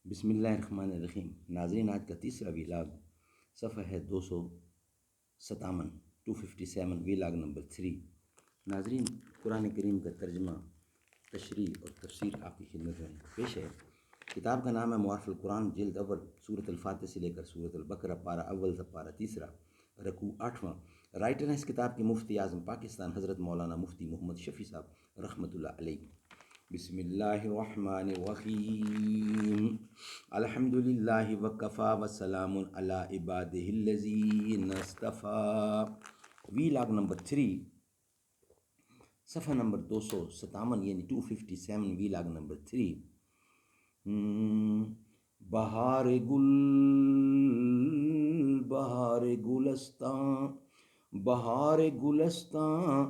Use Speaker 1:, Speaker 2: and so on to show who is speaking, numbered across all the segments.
Speaker 1: بسم اللہ الرحمن الرحیم۔ ناظرین، آج کا تیسرا ویلاگ صفحہ ہے 257، 257، ویلاگ نمبر 3۔ ناظرین، قرآن کریم کا ترجمہ، تشریح اور تفسیر آپ کی خدمت میں پیش ہے۔ کتاب کا نام ہے معارف القرآن، جلد اول، سورۃ الفاتحہ سے لے کر سورۃ البقرہ، پارہ اول سے پارہ تیسرا، رکوع 8واں۔ رائٹر ہیں اس کتاب کے مفتی اعظم پاکستان حضرت مولانا مفتی محمد شفیع صاحب رحمۃ اللہ علیہ۔ بسم اللہ الرحمن الرحیم۔ الحمد للہ وکفا وسلام علی عبادہ الذین اصطفیٰ۔ ویلاگ نمبر 3، صفحہ نمبر 257 یعنی 257، ویلاگ نمبر 3۔ بہار گل، بہار گلستان، بہار گلستان،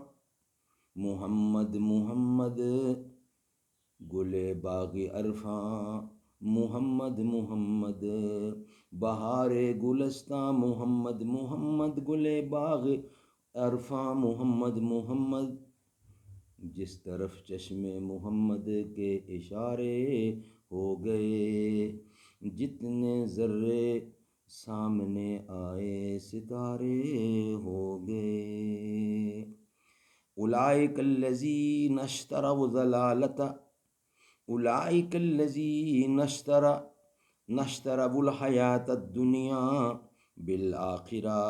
Speaker 1: محمد محمد گل باغ عرفاں، محمد محمد بہار گلستان، محمد محمد گل باغ عرفاں، محمد محمد جس طرف چشم محمد کے اشارے ہو گئے، جتنے ذرے سامنے آئے ستارے ہو گئے۔ اولئک الذین اشتروا الضلالۃ، اولئک الذین اشتروا الحیاۃ الدنیا بالآخرہ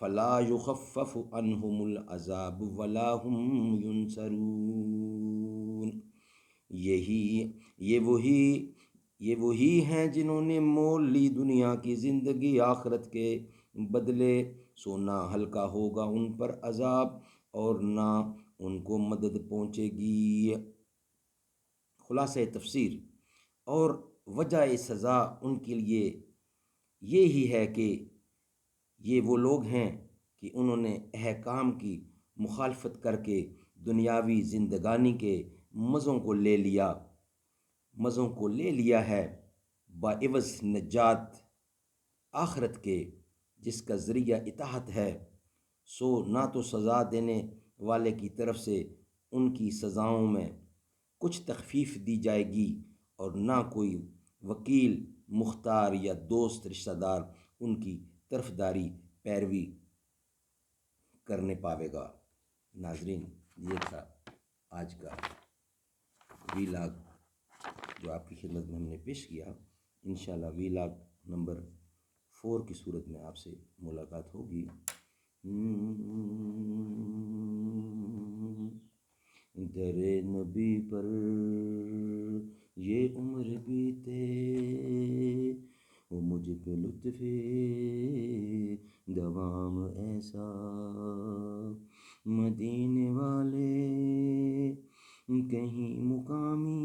Speaker 1: فلا یخفف عنہم العذاب ولا هم ینصرون۔ یہ وہی ہیں جنہوں نے مول لی دنیا کی زندگی آخرت کے بدلے، سو نہ ہلکا ہوگا ان پر عذاب اور نہ ان کو مدد پہنچے گی۔ خلاصہ تفسیر اور وجہ سزا ان کے لیے یہی ہے کہ یہ وہ لوگ ہیں کہ انہوں نے احکام کی مخالفت کر کے دنیاوی زندگانی کے مزوں کو لے لیا ہے باعوض نجات آخرت کے، جس کا ذریعہ اطاعت ہے۔ سو نہ تو سزا دینے والے کی طرف سے ان کی سزاؤں میں کچھ تخفیف دی جائے گی اور نہ کوئی وکیل، مختار یا دوست رشتہ دار ان کی طرفداری پیروی کرنے پاوے گا۔ ناظرین، یہ تھا آج کا ویلاگ جو آپ کی خدمت میں ہم نے پیش کیا۔ انشاءاللہ ویلاگ نمبر 4 کی صورت میں آپ سے ملاقات ہوگی۔ در نبی پر یہ عمر بیتے، وہ مجھ پہ لطف دوام ایسا، مدینے والے کہیں مقامی،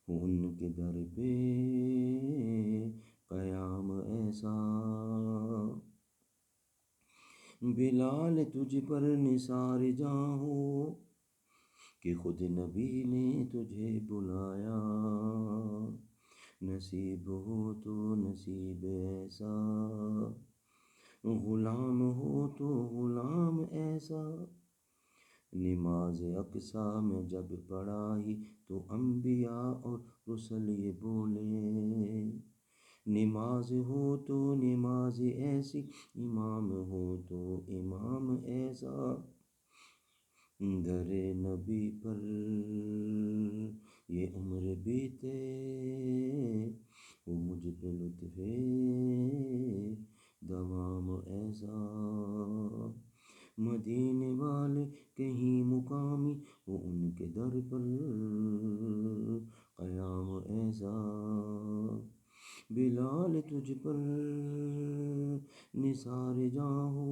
Speaker 1: ان کے در پہ قیام ایسا۔ بلال تجھ پر نثار جاں ہو کہ خود نبی نے تجھے بلایا، نصیب ہو تو نصیب ایسا، غلام ہو تو غلام ایسا۔ نماز اقصیٰ میں جب پڑھائی تو انبیاء اور رسل یہ بولے، نماز ہو تو نماز ایسی، امام ہو تو امام ایسا۔ در نبی پر یہ عمر بیتے، وہ مجھ پہ لطف دوام ایسا، مدینے والے کہیں مقامی، وہ ان کے در پر قیام ایسا۔ بلال تجھ پر نثار جاں ہو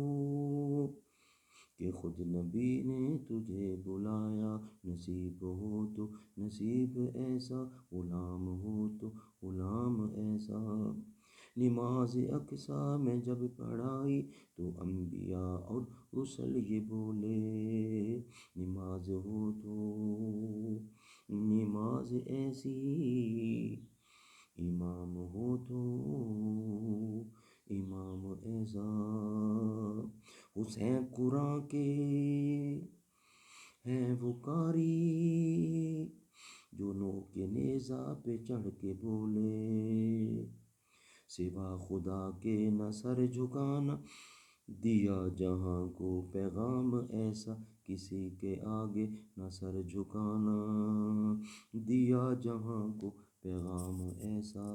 Speaker 1: کہ خود نبی نے تجھے بلایا، نصیب ہو تو نصیب ایسا، غلام ہو تو غلام ایسا۔ نماز اقصیٰ میں جب پڑھائی تو انبیاء اور رسل یہ بولے، نماز ہو تو نماز ایسی، امام ہو تو امام ایسا۔ حسین قرآن کے ہیں وہ قاری، جو نو کے نیزا پہ چڑھ کے بولے، سوا خدا کے نہ سر جھکانا، دیا جہاں کو پیغام ایسا، کسی کے آگے نہ سر جھکانا، دیا جہاں کو پیغام ایسا۔